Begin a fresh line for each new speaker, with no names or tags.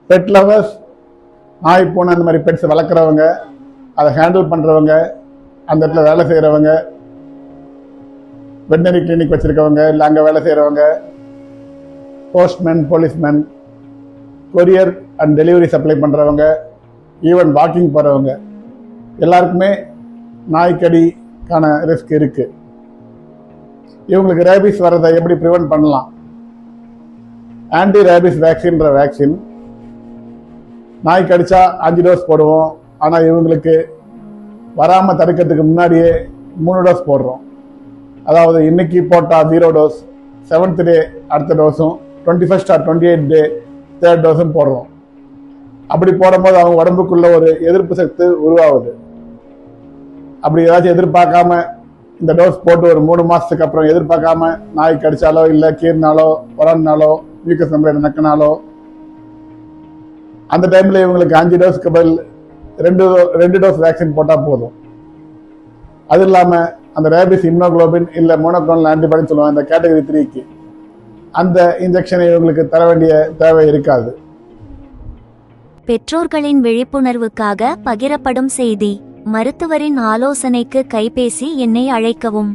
Bed lovers, நாய் பூனை அந்த மாதிரி பெட்ஸ் வளர்க்குறவங்க, அதை ஹேண்டில் பண்ணுறவங்க, அந்த இடத்துல வேலை செய்கிறவங்க, வெட்டனரி கிளினிக் வச்சுருக்கவங்க, இல்லை அங்கே வேலை செய்கிறவங்க, postman, policeman, courier and delivery supply பண்ணுறவங்க, ஈவன் வாக்கிங் போகிறவங்க எல்லாருக்குமே நாய்க்கடிக்கான ரிஸ்க் இருக்குது. இவங்களுக்கு ரேபிஸ் வர்றதை எப்படி ப்ரிவென்ட் பண்ணலாம்? ஆன்டி ரேபிஸ் வேக்சின்ற வேக்சின் நாய் கடிச்சா 5 டோஸ் போடுவோம். ஆனால் இவங்களுக்கு வராமல் தடுக்கிறதுக்கு முன்னாடியே 3 டோஸ் போடுறோம். அதாவது இன்னைக்கு போட்டால் 0 டோஸ், 7th டே அடுத்த டோஸும், 21st or 28th day 3rd டோஸும் போடுறோம். அப்படி போடும்போது அவங்க உடம்புக்குள்ள ஒரு எதிர்ப்பு சக்தி உருவாகுது. அப்படி ஏதாச்சும் எதிர்பார்க்காம இந்த டோஸ் போட்டு ஒரு 3 மாசத்துக்கு அப்புறம் எதிர்பார்க்காம நாய் கடிச்சாலோ, இல்லை கீறினாலோ, உரம்னாலோ, மியூக்கஸ் மெம்பரேன் நக்கினாலோ, அந்த டைம்ல இவங்களுக்கு 5 டோஸ்க்கு பதில் 2 டோஸ் வேக்சின் போட்டா போதும். அது இல்லாம அந்த ரேபிஸ் இம்னோகுளோபின் இல்ல மோனோக்ளோனல் ஆன்டிபாடின்னு சொல்லுவாங்க, இந்த கேட்டகரி 3க்கு அந்த இன்ஜெக்ஷனை இவங்களுக்கு தர வேண்டிய தேவை இருக்காது.
பெற்றோர்களின் விழிப்புணர்வுக்காக பகிரப்படும் செய்தி. மருத்துவரின் ஆலோசனைக்கு கைபேசி எண்ணை அழைக்கவும்.